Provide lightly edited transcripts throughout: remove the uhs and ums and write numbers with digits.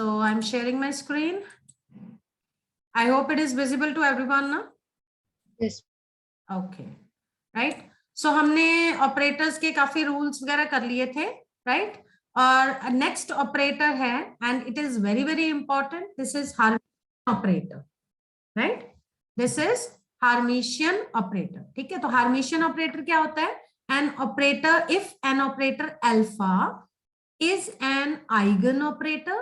So I'm sharing my screen. I hope it is visible to everyone now. Yes. Okay. Right. So हमने operators के काफी rules वगैरह कर लिए थे, राइट? और नेक्स्ट ऑपरेटर है and it is very very important. This is Hermitian operator, right? This is Hermitian operator. ठीक है, तो हार्मिशियन ऑपरेटर क्या होता है? An operator, if an operator alpha is an eigen operator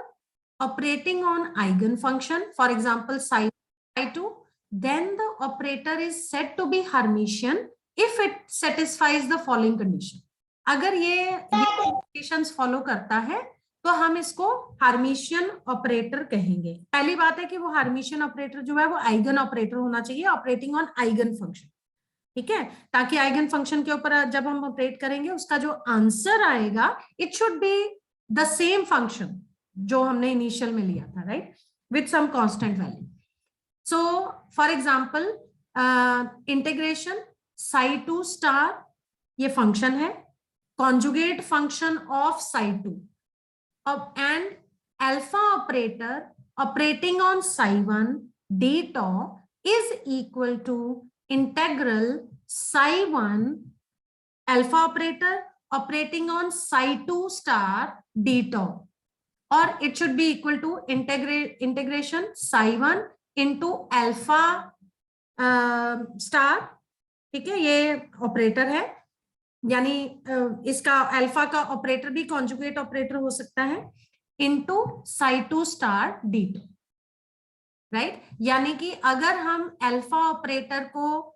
operating on eigen function, for example psi2, then the operator is said to be Hermitian if it satisfies the following condition. अगर ये conditions follow करता है तो हम इसको हार्मिशियन operator कहेंगे. पहली बात है कि वो हार्मिशियन ऑपरेटर जो है वो आइगन ऑपरेटर होना चाहिए, ऑपरेटिंग ऑन आइगन फंक्शन. ठीक है, ताकि आइगन फंक्शन के ऊपर जब हम ऑपरेट करेंगे उसका जो आंसर आएगा it should be the same function जो हमने इनिशियल में लिया था, right, with some constant value. So for example integration psi2 star, ये फंक्शन है, conjugate function of psi2 and alpha operator operating on psi1 d tau is equal to integral psi1 alpha operator operating on psi2 star d tau, or it should be equal to integration psi1 into alpha star. ठीक है, ये operator है, यानी इसका alpha का operator भी conjugate operator हो सकता है, into psi2 star d tau, right? यानी कि अगर हम अल्फा ऑपरेटर को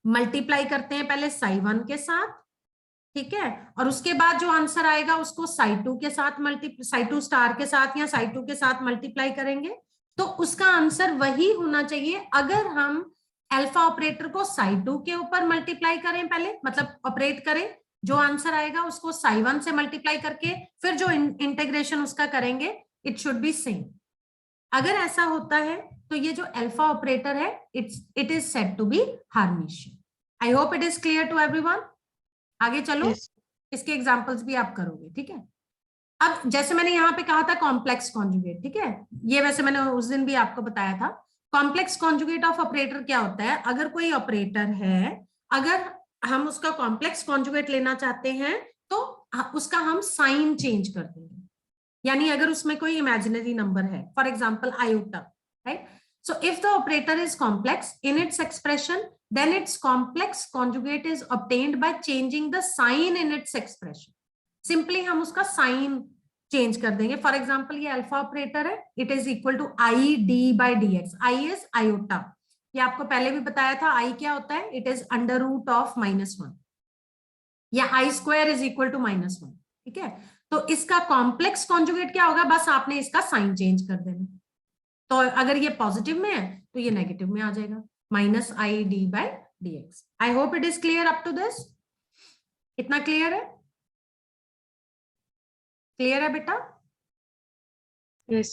मल्टीप्लाई करते हैं पहले psi1 के साथ, ठीक है, और उसके बाद जो आंसर आएगा उसको psi2 के साथ psi2 स्टार के साथ या psi2 के साथ मल्टीप्लाई करेंगे, तो उसका आंसर वही होना चाहिए. अगर हम अल्फा ऑपरेटर को psi2 के ऊपर मल्टीप्लाई करें पहले, मतलब ऑपरेट करें, जो आंसर आएगा उसको psi1 से मल्टीप्लाई करके फिर जो इंटीग्रेशन उसका करेंगे इट शुड बी सेम. अगर ऐसा होता है तो ये जो अल्फा ऑपरेटर है it is said to be Hermitian. I hope it is clear to everyone. आगे चलो. yes. इसके एग्जांपल्स भी आप करोगे, ठीक है? अब जैसे मैंने यहाँ पे कहा था कॉम्प्लेक्स कॉन्जुगेट, ठीक है, ये वैसे मैंने उस दिन भी आपको बताया था. कॉम्प्लेक्स कॉन्जुगेट ऑफ ऑपरेटर क्या होता है? अगर कोई ऑपरेटर है, अगर हम उसका कॉम्प्लेक्स कॉन्जुगेट लेना चाहते हैं तो उसका हम साइन चेंज कर देंगे. यानी अगर उसमें कोई इमेजिनरी नंबर है, for example iota, right? So if the operator is complex in its expression, then its complex conjugate is obtained by changing the sign in its expression. Simply हम उसका sign change कर देंगे. For example, ये alpha operator है, it is equal to I d by dx. I is iota. ये आपको पहले भी बताया था. I क्या होता है? It is under root of -1 या I square is equal to -1. ठीक है, तो इसका कॉम्प्लेक्स कॉन्जुगेट क्या होगा? बस आपने इसका साइन चेंज कर देना. तो अगर ये पॉजिटिव में है तो ये नेगेटिव में आ जाएगा, -I d by dx. I hope it is clear up to this. इतना क्लियर है? क्लियर है बेटा? Yes.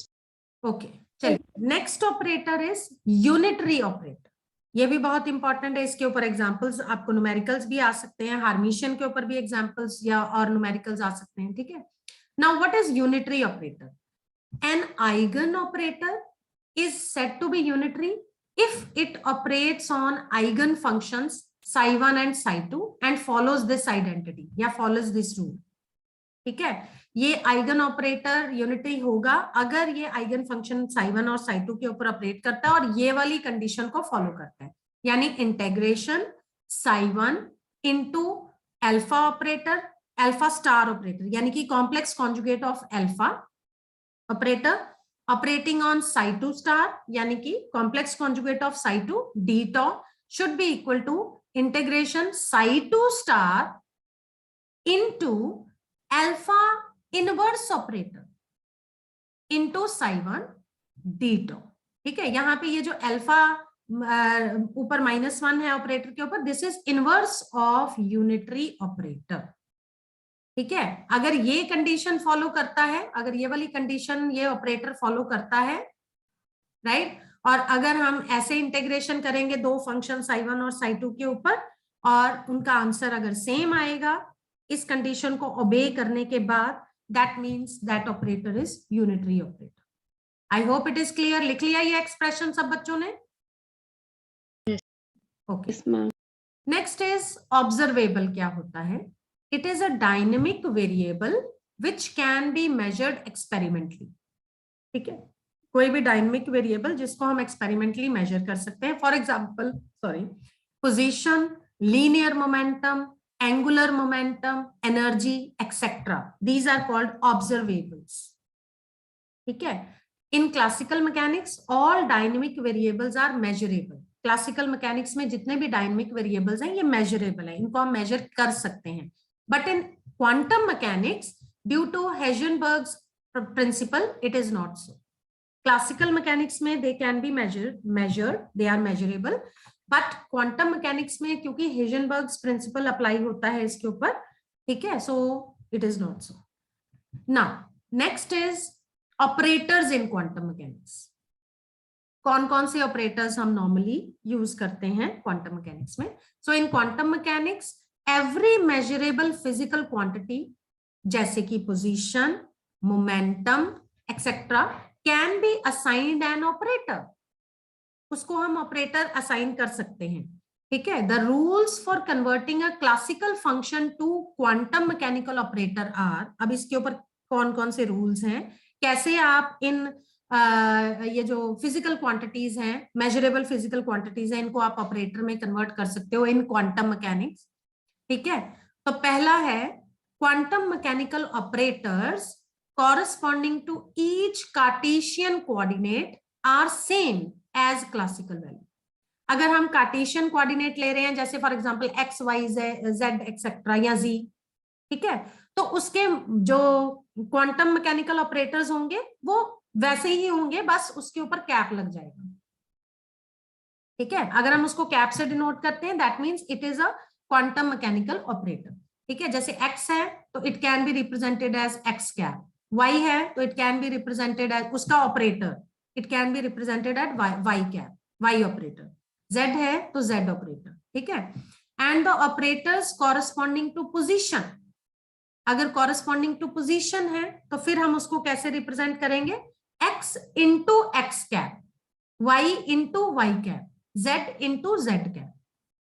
ओके, चलिए. Next operator is unitary operator. ये भी बहुत इंपॉर्टेंट है. इसके ऊपर एग्जांपल्स आपको न्यूमेरिकल्स भी आ सकते हैं, हार्मिशियन के ऊपर भी एग्जांपल्स या और न्यूमेरिकल्स आ सकते हैं, ठीक है? Now what is unitary operator? An eigen operator is said to be unitary if it operates on eigen functions psi1 and psi2 and follows this identity या follows this rule. ठीक है, ये आइगन ऑपरेटर यूनिटरी होगा अगर ये eigen function psi1 और psi2 के ऊपर ऑपरेट करता है और ये वाली कंडीशन को फॉलो करता है. यानी integration psi1 into alpha operator, alpha star operator, यानी कि complex conjugate of alpha operator operating on psi2 star, यानी कि complex conjugate of psi2 d tau should be equal to integration psi2 star into alpha inverse operator into psi1 d tau. ठीक है, यहाँ पे ये जो अल्फा ऊपर -1 है ऑपरेटर के ऊपर, this is inverse of unitary operator. ठीक है, अगर ये कंडीशन फॉलो करता है, अगर ये वाली कंडीशन ये ऑपरेटर फॉलो करता है, राइट, और अगर हम ऐसे इंटीग्रेशन करेंगे दो फंक्शन psi1 और psi2 के ऊपर और उनका आंसर अगर सेम आएगा इस कंडीशन को ओबे करने के बाद, that means that operator is unitary operator. I hope it is clear. लिख लिया ये एक्सप्रेशन सब बच्चों ने? Yes. Okay. Yes, ma'am. Next is observable. क्या होता है? It is a dynamic variable which can be measured experimentally. ठीक है, कोई भी डायनेमिक वेरिएबल जिसको हम एक्सपेरिमेंटली मेजर कर सकते हैं। For example position, linear momentum, angular momentum, energy etcetera, these are called observables. ठीक है, in classical mechanics all dynamic variables are measurable. Classical mechanics में जितने भी डायनेमिक वेरिएबल्स हैं ये मेजरेबल है, इनको हम मेजर कर सकते हैं। But in quantum mechanics due to Heisenberg's principle it is not so. Classical mechanics में they can be measured, they are measurable, but quantum mechanics में क्योंकि हेजनबर्ग्स प्रिंसिपल अप्लाई होता है इसके ऊपर, ठीक है, so it is not so. Now next is operators in quantum mechanics. कौन कौन से ऑपरेटर्स हम नॉर्मली यूज करते हैं क्वांटम मैकेनिक्स में? So in quantum mechanics every measurable physical quantity जैसे कि position, momentum etcetera can be assigned an operator. उसको हम ऑपरेटर असाइन कर सकते हैं। ठीक है, the rules for converting a classical function to quantum mechanical operator are. अब इसके ऊपर कौन कौन से रूल्स हैं, कैसे आप इन ये जो फिजिकल क्वांटिटीज हैं, मेजरेबल फिजिकल क्वांटिटीज हैं, इनको आप ऑपरेटर में कन्वर्ट कर सकते हो इन क्वांटम मैकेनिक्स। ठीक है, तो पहला है quantum mechanical operators corresponding to each Cartesian coordinate are same as classical value. अगर हम कार्टेशियन कोऑर्डिनेट ले रहे हैं जैसे for example X Y Z etcetera या जी, ठीक है, तो उसके जो क्वांटम मैकेनिकल ऑपरेटर्स होंगे वो वैसे ही होंगे, बस उसके ऊपर कैप लग जाएगा। ठीक है, अगर हम उसको कैप से डिनोट करते हैं that means it is a quantum mechanical operator. ठीक है, जैसे x है तो it can be represented as x cap, y है तो it can be represented as उसका operator, it can be represented as y cap, y operator, z है तो z ऑपरेटर। ठीक है, and the operators corresponding to position, अगर corresponding to position है तो फिर हम उसको कैसे रिप्रेजेंट करेंगे? x into x cap, y into y cap, z into z cap.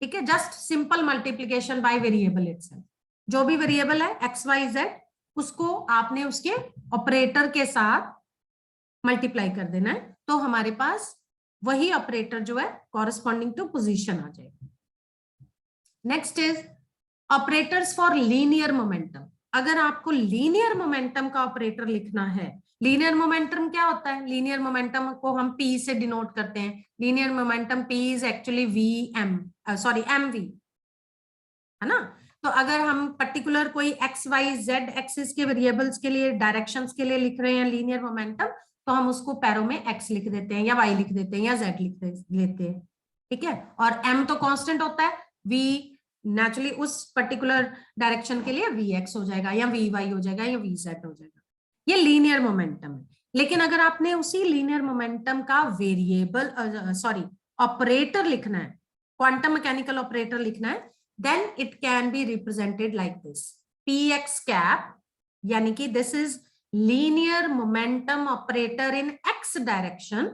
ठीक है, just simple multiplication by variable itself. जो भी वेरिएबल है एक्स वाई जेड उसको आपने उसके ऑपरेटर के साथ मल्टीप्लाई कर देना है, तो हमारे पास वही ऑपरेटर जो है कॉरस्पॉन्डिंग टू पोजीशन आ जाएगा। Next is operators for linear momentum. अगर आपको लीनियर मोमेंटम का ऑपरेटर लिखना है, लीनियर मोमेंटम क्या होता है? लीनियर मोमेंटम को हम P से डिनोट करते हैं। Linear momentum P is actually mv, है ना? तो अगर हम पर्टिकुलर कोई एक्स वाई जेड एक्सिस के वेरिएबल्स के लिए, डायरेक्शंस के लिए लिख रहे हैं लीनियर मोमेंटम, तो हम उसको पैरों में x लिख देते हैं या y लिख देते हैं या z लिख लेते हैं। ठीक है, और m तो कांस्टेंट होता है, v नेचुरली उस पर्टिकुलर डायरेक्शन के लिए vx हो जाएगा या vy हो जाएगा या vz हो जाएगा। ये लीनियर मोमेंटम है। लेकिन अगर आपने उसी लीनियर मोमेंटम का वेरिएबल ऑपरेटर लिखना है, क्वांटम मैकेनिकल ऑपरेटर लिखना है, then it can be represented like this, px cap, यानी कि this is linear momentum operator in x direction,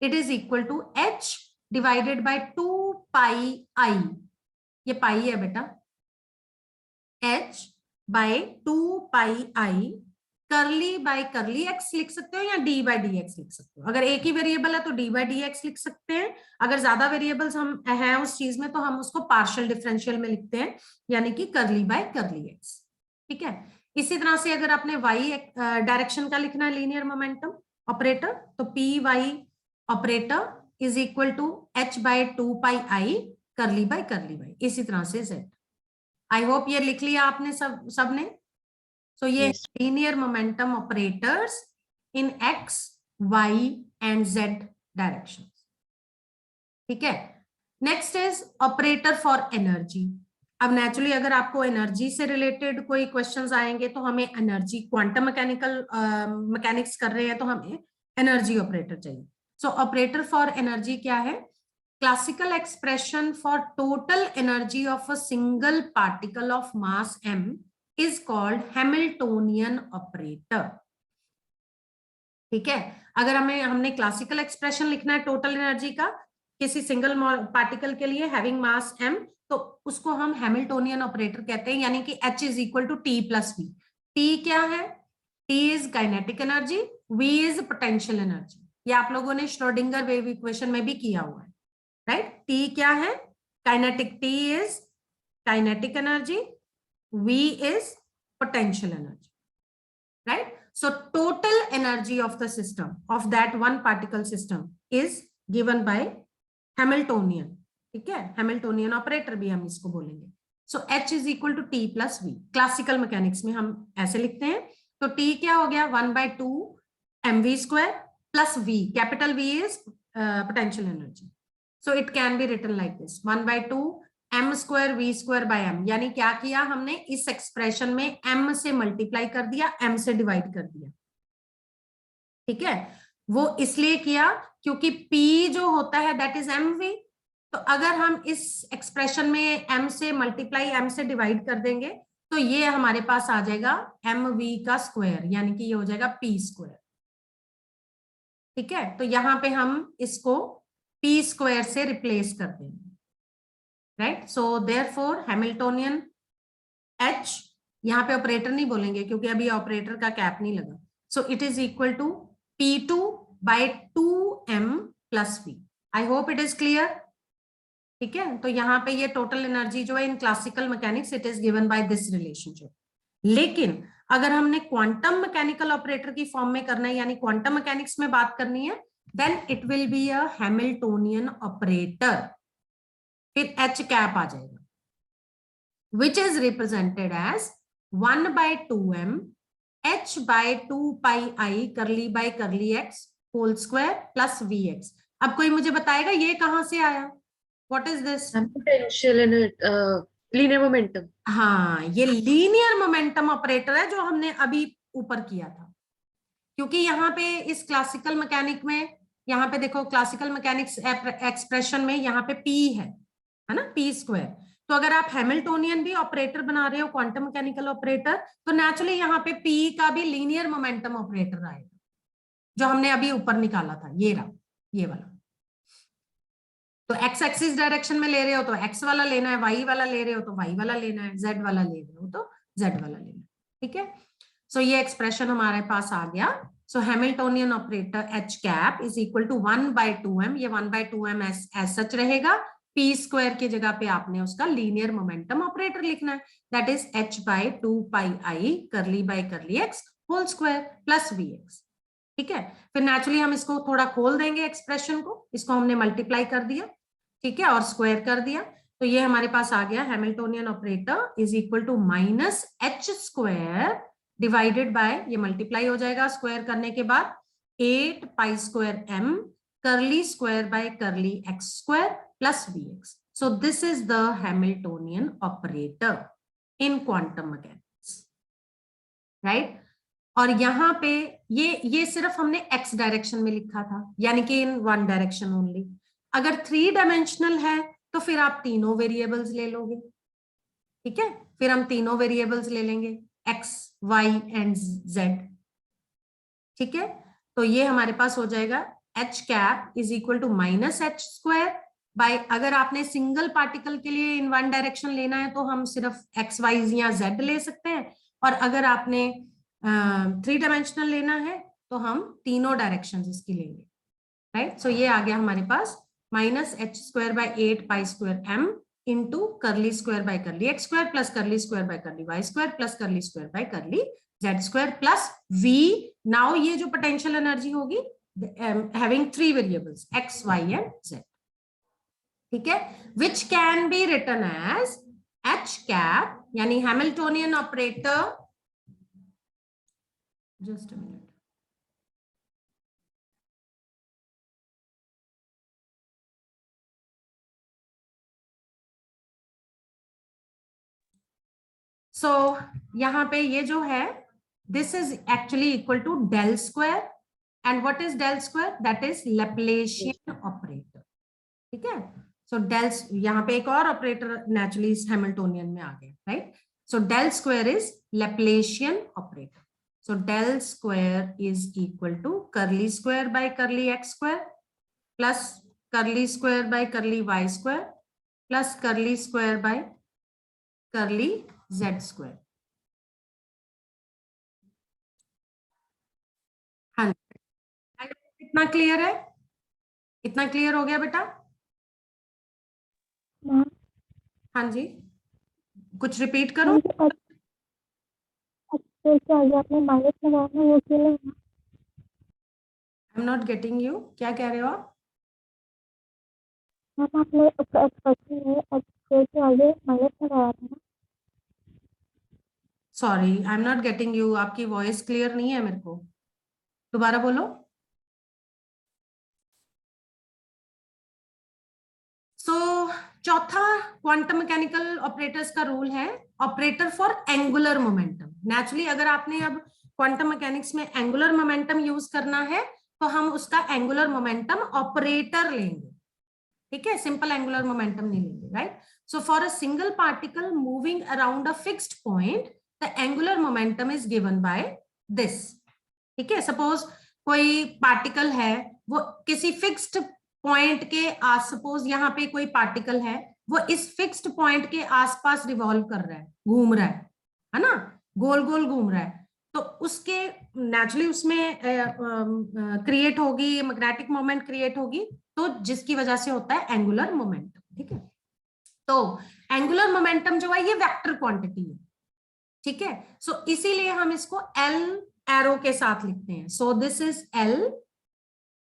it is equal to h divided by 2 pi I, ये पाई है बेटा, h by 2 pi I, करली by करली x लिख सकते हो या डी बाई डी एक्स लिख सकते हो। अगर एक ही वेरिएबल है तो डी बाई डी एक्स लिख सकते हैं, अगर ज्यादा वेरिएबल्स हम हैं उस चीज में तो हम उसको पार्शियल डिफरेंशियल में लिखते हैं, यानी कि करली बाय करली एक्स। ठीक है, इसी तरह से अगर आपने वाई डायरेक्शन का लिखना है लीनियर मोमेंटम ऑपरेटर, तो P Y operator is equal to H by 2 pi I curly by करली वाई, इसी तरह से जेड। आई होप ये लिख लिया आपने सबने। So ये linear momentum operators in x, y and z directions. ठीक है, next is operator for energy. अब नेचुरली अगर आपको एनर्जी से रिलेटेड कोई क्वेश्चंस आएंगे तो हमें एनर्जी, क्वांटम मैकेनिकल मैकेनिक्स कर रहे हैं तो हमें एनर्जी ऑपरेटर चाहिए। सो ऑपरेटर फॉर एनर्जी क्या है? Classical expression for total energy of a single particle of mass m is called Hamiltonian operator. ठीक है, अगर हमने क्लासिकल एक्सप्रेशन लिखना है टोटल एनर्जी का किसी सिंगल पार्टिकल के लिए हैविंग मास m, तो उसको हम हैमिल्टोनियन ऑपरेटर कहते हैं, यानी कि H is equal to T plus V. T क्या है? T is kinetic energy, V is potential energy. ये आप लोगों ने श्रोडिंगर वेव इक्वेशन में भी किया हुआ है, राइट? टी क्या है? Kinetic, T is kinetic energy, V is potential energy, right? So total energy of the system, of that one particle system, is given by Hamiltonian. ठीक है, Hamiltonian operator भी हम इसको बोलेंगे। So H is equal to T plus V। Classical mechanics में हम ऐसे लिखते हैं। तो T क्या हो गया? 1/2 mv square plus V, capital V is potential energy, so it can be written like this, 1/2 m square v square by m। यानी क्या किया हमने? इस एक्सप्रेशन में m से मल्टीप्लाई कर दिया, m से डिवाइड कर दिया। ठीक है, वो इसलिए किया क्योंकि p जो होता है दैट इज mv, तो अगर हम इस एक्सप्रेशन में m से मल्टीप्लाई m से डिवाइड कर देंगे तो ये हमारे पास आ जाएगा mv का स्क्वायर, यानी कि ये हो जाएगा p स्क्वायर। ठीक है, तो यहां पे हम इसको p स्क्वायर से रिप्लेस कर देंगे, right? So therefore Hamiltonian H, यहाँ पे ऑपरेटर नहीं बोलेंगे क्योंकि अभी ऑपरेटर का कैप नहीं लगा। So it is equal to P2/2m plus V। I hope it is clear. ठीक है, तो यहाँ पे ये टोटल एनर्जी जो है in classical mechanics it is given by this relationship. लेकिन अगर हमने क्वांटम मैकेनिकल ऑपरेटर की फॉर्म में करना है, यानी क्वांटम मैकेनिक्स में बात करनी है, then it will be a Hamiltonian operator, फिर H कैप आ जाएगा, which is represented as 1/2m h/2 pi I curly by curly x whole square plus vx। अब कोई मुझे बताएगा ये कहां से आया? What is this? Potential linear momentum. हाँ, ये लीनियर मोमेंटम ऑपरेटर है जो हमने अभी ऊपर किया था। क्योंकि यहाँ पे इस क्लासिकल मैकेनिक में, यहाँ पे देखो क्लासिकल मैकेनिक्स एक्सप्रेशन में यहाँ पे p है ना, p स्क्वायर। तो अगर आप हैमिल्टोनियन भी ऑपरेटर बना रहे हो, क्वांटम मैकेनिकल ऑपरेटर, तो नेचुरली यहाँ पे p का भी लीनियर मोमेंटम ऑपरेटर आएगा जो हमने अभी ऊपर निकाला था, ये रहा, ये वाला। तो x एक्सिस डायरेक्शन में ले रहे हो तो x वाला लेना है, y वाला ले रहे हो तो y वाला लेना है, z वाला ले रहे हो तो z वाला लेना है। ठीक है, सो ये एक्सप्रेशन हमारे पास आ गया। So Hamiltonian operator H cap is equal to 1/2m, ये 1/2m एज सच रहेगा, p स्क्वायर की जगह पे आपने उसका लीनियर मोमेंटम ऑपरेटर लिखना है, that is h/2 pi I curly by curly x whole square plus vx। ठीक है, फिर नेचुरली हम इसको थोड़ा खोल देंगे एक्सप्रेशन को, इसको हमने मल्टीप्लाई कर दिया, ठीक है, और स्क्वायर कर दिया, तो ये हमारे पास आ गया Hamiltonian operator is equal to minus h square divided by, ये मल्टीप्लाई हो जाएगा स्क्वायर करने के बाद, 8 pi square m curly square by curly x square plus vx। So this is the Hamiltonian operator in quantum mechanics, right? और यहाँ पे ये सिर्फ हमने x डायरेक्शन में लिखा था, यानी कि इन वन डायरेक्शन ओनली। अगर 3 डायमेंशनल है तो फिर आप तीनों वेरिएबल्स ले लोगे। ठीक है, फिर हम तीनों वेरिएबल्स ले लेंगे x, y एंड z। ठीक है, तो ये हमारे पास हो जाएगा h cap is equal to minus h square by, अगर आपने सिंगल पार्टिकल के लिए इन वन डायरेक्शन लेना है तो हम सिर्फ x, y या z ले सकते हैं, और अगर आपने 3 डायमेंशनल लेना है तो हम तीनों डायरेक्शंस इसकी लेंगे, राइट? सो ये आ गया हमारे पास minus h square by 8 pi square m into curly square by curly x square plus curly square by curly y square plus curly square by curly z square plus v। Now ये जो potential energy होगी having 3 variables x, y and z, ठीक है, which can be written as h cap, यानी Hamiltonian operator, just a minute, so यहाँ पे ये जो है this is actually equal to del square, and what is del square? That is Laplacian operator। ठीक है, so del, यहाँ पे एक और ऑपरेटर नेचुरली हैमिल्टोनियन में आ गया, right? so del square is Laplacian operator। So del square is equal to curly square by curly x square plus curly square by curly y square plus curly square by curly z square. हाँ, इतना clear है? इतना clear हो गया बेटा? हाँ जी, कुछ repeat करो। आपने माइनस लगाना वो क्यों लगा? I am not getting you, क्या कह रहे हो आप? मैम आपने एक्सप्रेशन में एक्स के आगे माइनस लगाया था ना? Sorry, I am not getting you, आपकी वॉइस क्लियर नहीं है मेरे को, दोबारा बोलो। सो चौथा क्वांटम मैकेनिकल ऑपरेटर्स का रूल है operator for angular momentum. Naturally अगर आपने अब क्वांटम मैकेनिक्स में एंगुलर मोमेंटम यूज करना है तो हम उसका एंगुलर मोमेंटम ऑपरेटर लेंगे, ठीक है, सिंपल एंगुलर मोमेंटम नहीं लेंगे, right. So for a single particle moving around a fixed point the angular momentum is given by this, ठीक है। सपोज कोई पार्टिकल है, वो किसी फिक्स्ड पॉइंट के आस, सपोज यहाँ पे कोई पार्टिकल है, वो इस फिक्स्ड पॉइंट के आसपास रिवॉल्व कर रहा है, घूम रहा है ना, गोल गोल घूम रहा है, तो उसके नेचुरली उसमें क्रिएट होगी मैग्नेटिक मोमेंट क्रिएट होगी, तो जिसकी वजह से होता है एंगुलर मोमेंटम, ठीक है। तो एंगुलर मोमेंटम जो है ये वेक्टर क्वांटिटी है, ठीक है। सो इसीलिए हम इसको एल एरो के साथ लिखते हैं। So this is L,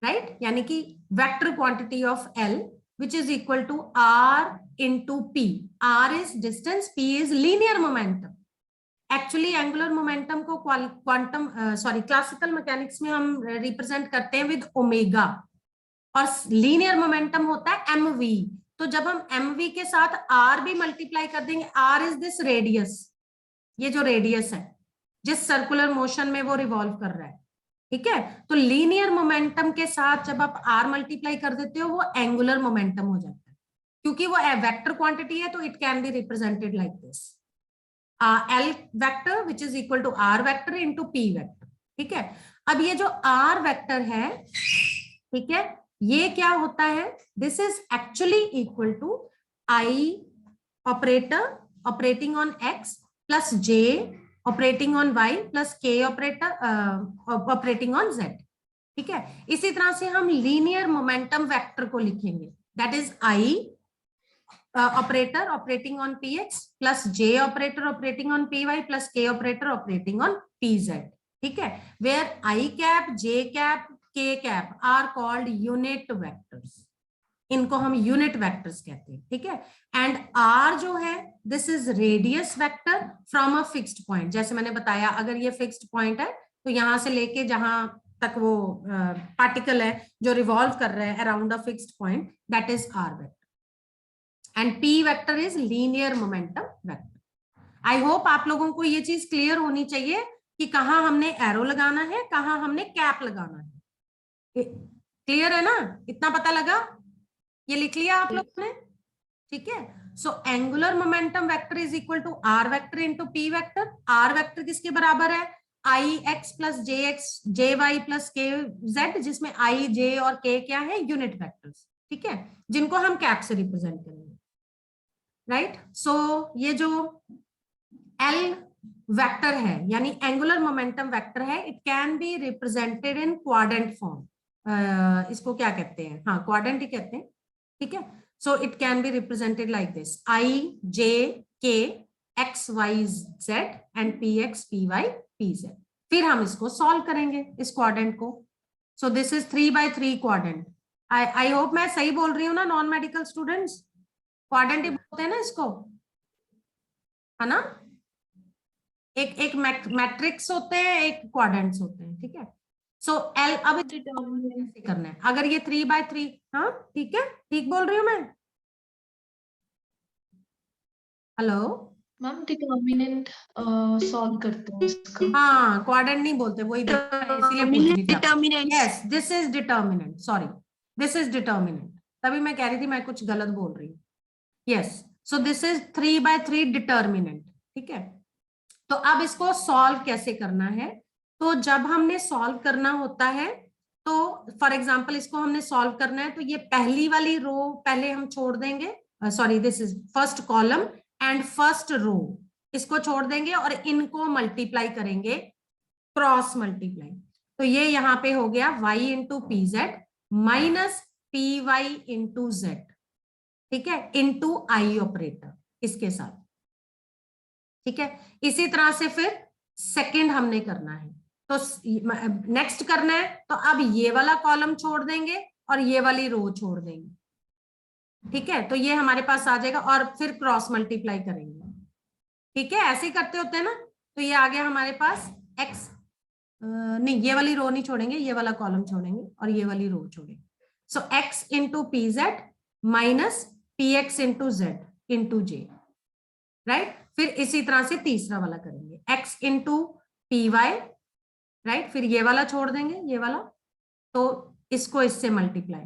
right, यानी कि vector quantity of L which is equal to R into P. R is distance, P is linear momentum. Actually angular momentum को क्वांटम क्लासिकल मैकेनिक्स में हम represent करते हैं विद ओमेगा, और linear momentum होता है mv। तो जब हम mv के साथ r भी मल्टीप्लाई कर देंगे, r इज दिस रेडियस, ये जो रेडियस है जिस सर्कुलर मोशन में वो रिवॉल्व कर रहा है, ठीक है। तो लीनियर मोमेंटम के साथ जब आप r मल्टीप्लाई कर देते हो वो एंगुलर मोमेंटम हो जाता है, क्योंकि वो वेक्टर क्वांटिटी है, तो it can be represented like this, L vector which is equal to R vector into P vector, ठीक है। अब ये जो R वेक्टर है, ठीक है, ये क्या होता है, this is actually equal to I operator operating on X plus J operating on Y plus K operator operating on Z, ठीक है। इसी तरह से हम लीनियर मोमेंटम वेक्टर को लिखेंगे, that is I operator operating on px plus j operator operating on py plus k operator operating on pz, ठीक है, where I cap, j cap, k cap are called unit vectors, इनको हम unit vectors कहते हैं, ठीक है। And r जो है this is radius vector from a fixed point, जैसे मैंने बताया अगर ये फिक्स्ड पॉइंट है तो यहां से लेके जहां तक वो पार्टिकल है जो रिवॉल्व कर रहा है around a fixed point, that is r vector. And p vector is linear momentum vector. I hope आप लोगों को ये चीज क्लियर होनी चाहिए कि कहाँ हमने एरो लगाना है, कहाँ हमने कैप लगाना है। क्लियर है ना, इतना पता लगा, ये लिख लिया आप लोगों ने, ठीक है। So angular momentum vector is equal to r vector into p vector. R vector किसके बराबर है, i x plus j x j y plus k z, जिसमें आई जे और के क्या है, यूनिट वेक्टर्स, ठीक है, जिनको हम कैप से रिप्रेजेंट करेंगे, राइट। सो ये जो एल वेक्टर है यानी एंगुलर मोमेंटम वेक्टर है, it can be represented in quadrant form, इसको क्या कहते हैं, हाँ क्वाड्रेंट ही कहते हैं, ठीक है। So it can be represented like this, i j k x Y z and p x p y p z. फिर हम इसको सॉल्व करेंगे इस क्वाड्रेंट को। So this is 3x3 quadrant. I hope मैं सही बोल रही हूँ ना, नॉन मेडिकल स्टूडेंट्स, क्वाड्रेंट ही बोलते हैं ना इसको, है ना, एक मैट्रिक्स होते हैं, एक क्वाड्रेंट्स होते हैं, ठीक है। सो एल अब कैसे करना है, अगर ये 3x3, हाँ ठीक है, ठीक बोल रही हूँ मैं, हेलो मैम डिटर्मिनेंट सॉल्व करते हैं इसका। हाँ क्वाड्रेंट नहीं बोलते, वही इसीलिए पूछ रही थी। Determinant, yes this is determinant, sorry this is determinant, तभी मैं कह रही थी मैं कुछ गलत बोल रही हूँ। Yes, so this is 3x3 determinant, ठीक है। तो अब इसको सॉल्व कैसे करना है, तो जब हमने सॉल्व करना होता है तो फॉर एग्जांपल इसको हमने सॉल्व करना है तो ये पहली वाली रो पहले हम छोड़ देंगे, sorry this is first column and first row, इसको छोड़ देंगे और इनको मल्टीप्लाई करेंगे, क्रॉस मल्टीप्लाई। तो ये यहाँ पे हो गया y into P Z minus P Y into Z, ठीक है, इंटू आई ऑपरेटर इसके साथ, ठीक है। इसी तरह से फिर सेकंड हमने करना है, तो नेक्स्ट करना है तो अब ये वाला कॉलम छोड़ देंगे और ये वाली रो छोड़ देंगे, ठीक है। तो ये हमारे पास आ जाएगा और फिर क्रॉस मल्टीप्लाई करेंगे, ठीक है, ऐसे ही करते होते हैं ना। तो ये आ गया हमारे पास x, नहीं ये वाली रो नहीं छोड़ेंगे, ये वाला कॉलम छोड़ेंगे और ये वाली रो छोड़ेंगे। So x into P Z minus p x into z into j, right. फिर इसी तरह से तीसरा वाला करेंगे x into p y, right, फिर ये वाला छोड़ देंगे, ये वाला, तो इसको इससे मल्टीप्लाई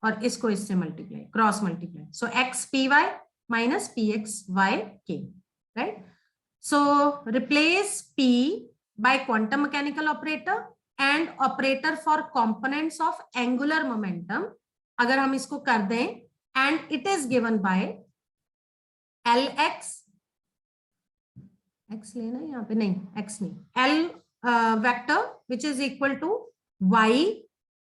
और इसको इससे multiply, cross multiply. So x p y minus p x y k, right. So replace p by quantum mechanical operator and operator for components of angular momentum, अगर हम इसको कर दें, and it is given by lx, x लेना है यहाँ पे, नहीं x नहीं, l vector which is equal to y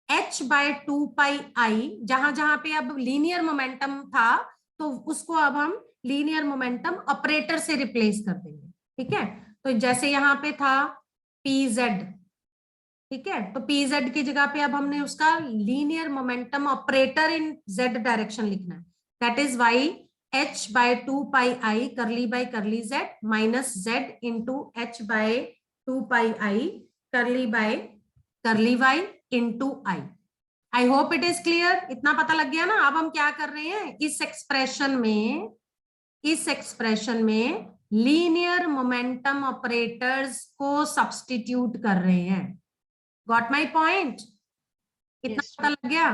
h by 2 pi I, जहां जहां पे अब लीनियर मोमेंटम था तो उसको अब हम लीनियर मोमेंटम ऑपरेटर से रिप्लेस कर देंगे, ठीक है। तो जैसे यहाँ पे था pz, ठीक है, तो pz की जगह पे अब हमने उसका लीनियर मोमेंटम ऑपरेटर इन z डायरेक्शन लिखना है, that is y h by 2 pi I करली by curly z minus z into h by 2 pi I करली by curly y into I। I hope it is clear, इतना पता लग गया ना। अब हम क्या कर रहे हैं, इस एक्सप्रेशन में लीनियर मोमेंटम ऑपरेटर्स को सब्स्टिट्यूट कर रहे हैं। गॉट माय पॉइंट, इतना Yes, पता लग गया,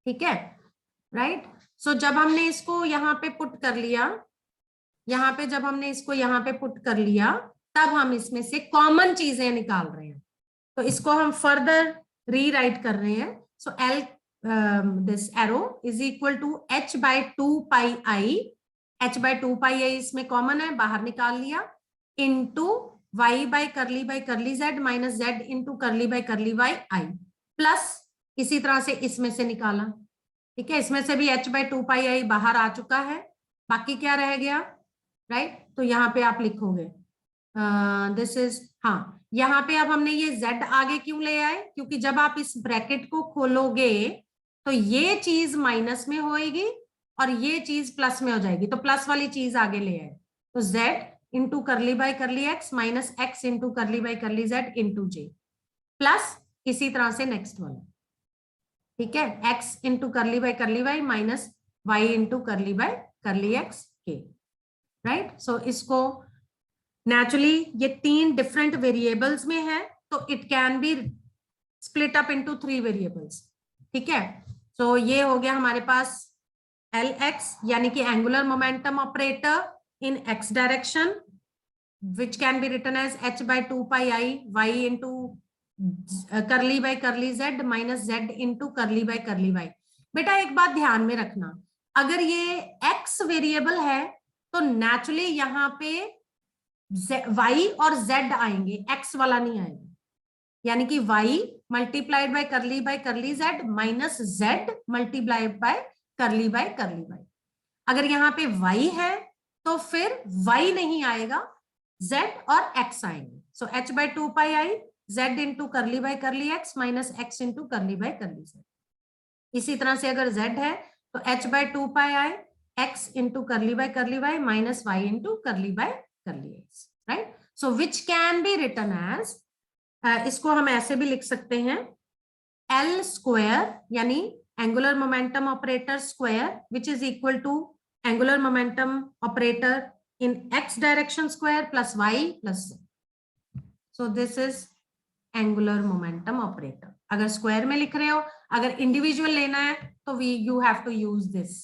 ठीक है, राइट। सो जब हमने इसको यहाँ पे पुट कर लिया, यहाँ पे जब हमने इसको यहाँ पे पुट कर लिया, तब हम इसमें से कॉमन चीजें निकाल रहे हैं। तो इसको हम फर्दर रीराइट कर रहे हैं। So l this arrow is equal to h by 2 pi i, h by 2 pi i इसमें कॉमन है, बाहर निकाल लिया, into y by curly z minus z into curly y i, plus इसी तरह से इसमें से निकाला, ठीक है। इसमें से भी h बाय 2 पाई आई बाहर आ चुका है, बाकी क्या रह गया, राइट। तो यहाँ पे आप लिखोगे दिस इज, हाँ, यहाँ पे अब हमने ये z आगे क्यों ले आए, क्योंकि जब आप इस ब्रैकेट को खोलोगे तो ये चीज माइनस में होएगी और ये चीज प्लस में हो जाएगी, तो प्लस वाली चीज आगे ले आए। तो z into curly by curly x minus x into curly by curly z into J, plus इसी तरह से नेक्स्ट वाला, ठीक है, x into curly by curly y minus y into curly by curly x के, राइट। सो इसको naturally ये 3 different variables में है, तो it can B split up into 3 variables, ठीक है। सो ये हो गया हमारे पास Lx, यानी कि angular momentum operator in x direction, which can be written as h by 2 pi I y into करली by curly z minus z into curly by curly y। बेटा एक बात ध्यान में रखना, अगर ये x वेरिएबल है तो नेचुरली यहाँ पे y और z आएंगे, x वाला नहीं आएगा, यानी कि y multiplied by curly z minus z multiplied by curly y। अगर यहाँ पे y है तो फिर y नहीं आएगा, z और x आएंगे। So h by 2 pi I z into curly by curly x minus x into curly by curly z। इसी तरह से अगर z है तो h by 2 pi I x into curly by curly y minus y into curly by curly x, right. So which can be written as, इसको हम ऐसे भी लिख सकते हैं, L स्क्वायर यानी angular momentum operator square which is equal to angular momentum operator in x direction square plus y plus z. So this is angular momentum operator. अगर square में लिख रहे हो, अगर इंडिविजुअल लेना है तो you have to use this.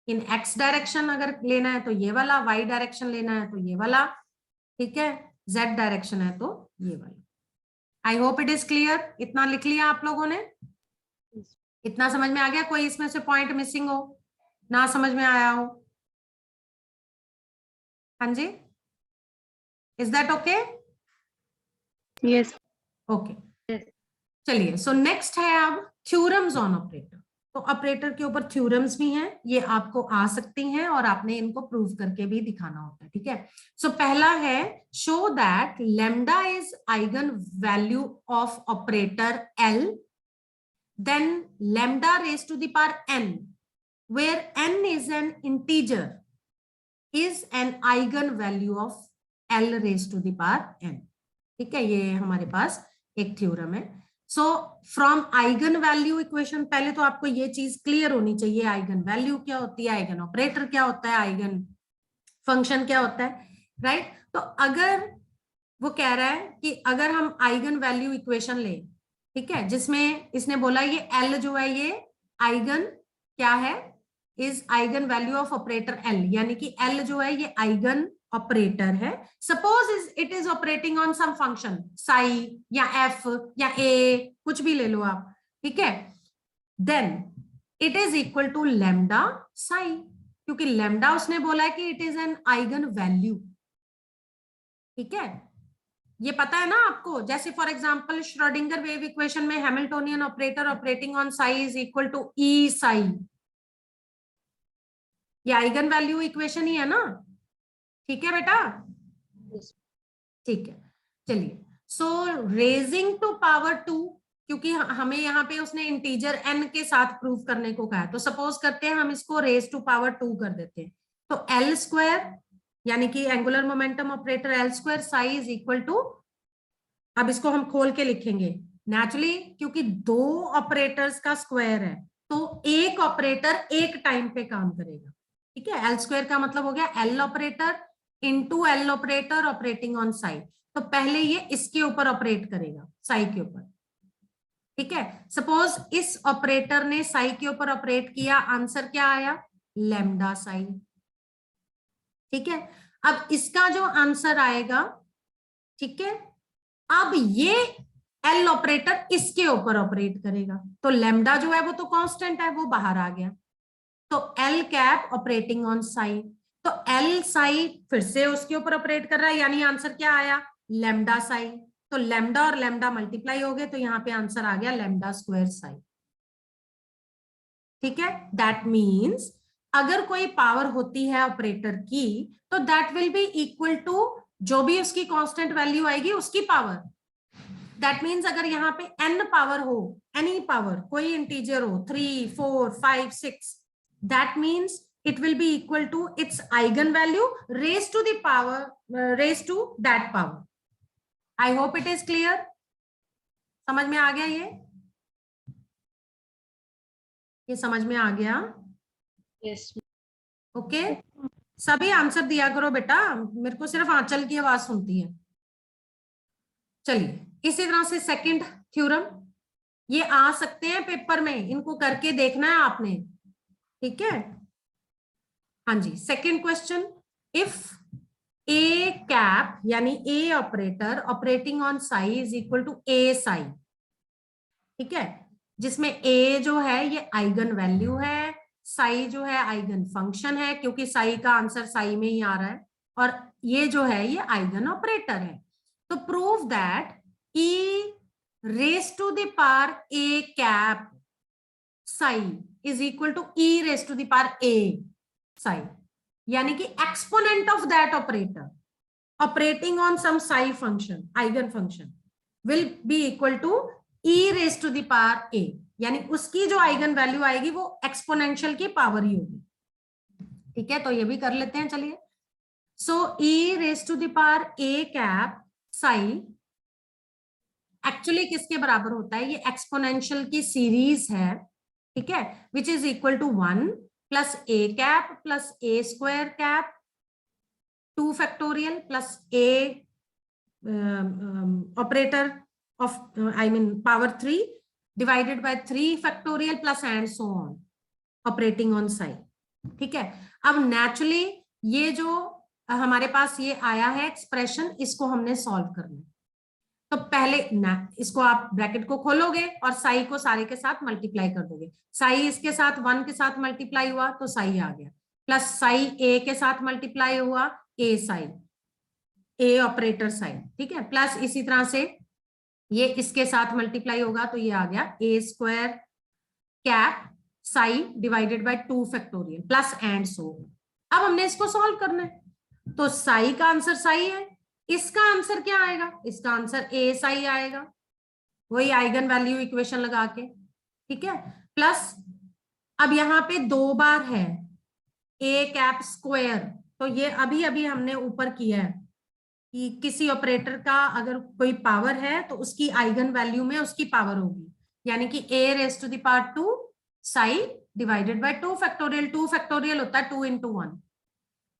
in x direction अगर लेना है तो ये वाला, y डायरेक्शन लेना है तो ये वाला, ठीक है, z डायरेक्शन है तो ये वाला। आई होप इट इज क्लियर। इतना लिख लिया आप लोगों ने? इतना समझ में आ गया? कोई इसमें से पॉइंट मिसिंग हो, ना समझ में आया हो? हाँ जी, is that okay? Yes. Okay, चलिए। सो नेक्स्ट है अब थ्योरम्स ऑन ऑपरेटर। तो ऑपरेटर के ऊपर थ्योरम्स भी हैं, ये आपको आ सकती हैं और आपने इनको प्रूव करके भी दिखाना होता है, ठीक है। सो पहला है show that lambda is eigen value of operator L, then lambda raised to the power n, where n is an integer, is an eigen value of L raised to the power n। ठीक है, ये हमारे पास एक theorem है। So from eigen value equation, पहले तो आपको ये चीज क्लियर होनी चाहिए, आइगन वैल्यू क्या होती है, आइगन ऑपरेटर क्या होता है, आइगन फंक्शन क्या होता है, राइट। तो अगर वो कह रहा है कि अगर हम आइगन वैल्यू इक्वेशन ले, ठीक है, जिसमें इसने बोला ये L जो है ये आइगन क्या है, is eigen value of operator L, यानी कि L जो है ये आइगन ऑपरेटर है। Suppose it is operating on some function psi या एफ या ए, कुछ भी ले लो आप, ठीक है। Then it is equal to lambda psi, क्योंकि लैम्डा उसने बोला है कि it is an eigen value, ठीक है। ये पता है ना आपको, जैसे for example Schrodinger wave equation में Hamiltonian operator operating on psi is equal to e psi, ये आइगन वैल्यू इक्वेशन ही है ना, ठीक है बेटा, ठीक है। चलिए, सो रेजिंग टू पावर 2, क्योंकि हमें यहाँ पे उसने इंटीजर n के साथ प्रूव करने को कहा है, तो सपोज करते हैं हम इसको रेज टू पावर 2 कर देते हैं, तो L स्क्वायर यानी कि angular momentum operator L square psi is equal to, अब इसको हम खोल के लिखेंगे नेचुरली, क्योंकि दो ऑपरेटर्स का स्क्वायर है तो एक ऑपरेटर एक टाइम पे काम करेगा, ठीक है। L स्क्वायर का मतलब हो गया L operator into L operator operating on Sai, तो पहले ये इसके ऊपर ऑपरेट करेगा, साई के ऊपर, ठीक है। सपोज इस ऑपरेटर ने साई के ऊपर ऑपरेट किया, आंसर क्या आया, लैम्डा साई, ठीक है। अब इसका जो आंसर आएगा, ठीक है, अब ये L ऑपरेटर इसके ऊपर ऑपरेट करेगा, तो लैम्डा जो है वो तो कांस्टेंट है, वो बाहर आ गया, तो L cap operating on Sai, तो L साई फिर से उसके ऊपर ऑपरेट कर रहा है, यानी आंसर क्या आया, लैम्डा साई, तो लैम्डा और लैम्डा मल्टीप्लाई हो गए, तो यहाँ पे आंसर आ गया लैम्डा स्क्वायर साई, ठीक है। दैट मीन्स अगर कोई पावर होती है ऑपरेटर की, तो that will be equal to जो भी उसकी कांस्टेंट वैल्यू आएगी उसकी पावर। दैट मीन्स अगर यहाँ पे n पावर हो, एनी पावर, कोई इंटीजर हो, 3, 4, 5, 6, that means it will be equal to its eigen value raised to the power, raised to that power. I hope it is clear. समझ में आ गया ये समझ में आ गया? Yes. ओके, सभी आंसर दिया करो बेटा, मेरे को सिर्फ आंचल की आवाज सुनती है। चलिए, इसी तरह से सेकंड थ्योरम, ये आ सकते हैं पेपर में, इनको करके देखना है आपने, ठीक है। हाँ जी, second question, if a cap यानी a operator operating on psi is equal to a psi, ठीक है, जिसमें ए जो है ये आइगन वैल्यू है, साई जो है आइगन फंक्शन है, क्योंकि साई का आंसर साई में ही आ रहा है, और ये जो है ये आइगन ऑपरेटर है। तो prove that e raise to the power a cap psi is equal to e raise to the power a psi, यानी कि exponent of that operator operating on some psi function, eigen function, will be equal to e raise to the power a, यानी उसकी जो eigen value आएगी वो exponential की power ही होगी, ठीक है। तो ये भी कर लेते हैं, चलिए। So e raise to the power a cap psi actually किसके बराबर होता है, ये एक्सपोनेंशियल की सीरीज है, ठीक है, which is equal to 1 plus a cap plus a square cap 2 factorial plus a operator of I mean power 3 divided by 3 factorial plus and so on operating on psi, ठीक है। अब naturally ये जो हमारे पास ये आया है एक्सप्रेशन, इसको हमने सॉल्व करना है। तो पहले ना इसको आप ब्रैकेट को खोलोगे और साई को सारे के साथ मल्टीप्लाई कर दोगे। साई इसके साथ 1 के साथ मल्टीप्लाई हुआ तो साई आ गया, प्लस साई ए के साथ मल्टीप्लाई हुआ ए साई, ए ऑपरेटर साई, ठीक है। प्लस इसी तरह से ये इसके साथ मल्टीप्लाई होगा तो ये आ गया a square cap psi divided by 2 factorial plus and so. अब हमने इसको सॉल्व करना है, तो साई का आंसर साई है, इसका आंसर क्या आएगा, इसका आंसर ए साई आएगा, वही आइगन वैल्यू इक्वेशन लगा के, ठीक है। प्लस अब यहाँ पे 2 बार है ए कैप स्क्वायर, तो ये अभी अभी हमने ऊपर किया है कि किसी ऑपरेटर का अगर कोई पावर है तो उसकी आइगन वैल्यू में उसकी पावर होगी, यानी कि a raise to the power 2 psi divided by 2 factorial, 2 factorial होता है 2 into 1,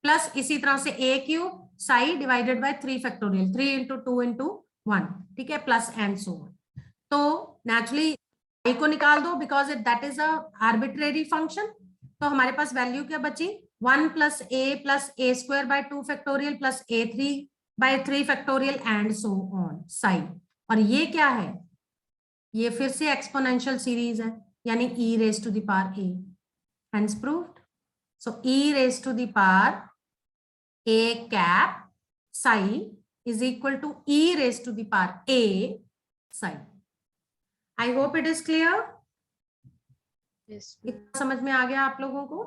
प्लस इसी तरह से a cube psi divided by 3 factorial, 3 into 2 into 1, ठीक है, प्लस एंड सो ऑन। तो नेचुरली साई को निकाल दो because that is a arbitrary function, तो हमारे पास वैल्यू क्या बची 1 plus a square by 2 factorial plus a3 by 3 factorial and so on psi. और ये क्या है, ये फिर से एक्सपोनेंशियल सीरीज है, यानी e raise to the power a, hence proved. So e raise to the power a cap psi is equal to e raise to the power a psi. I hope it is clear. Yes. समझ में आ गया आप लोगों को?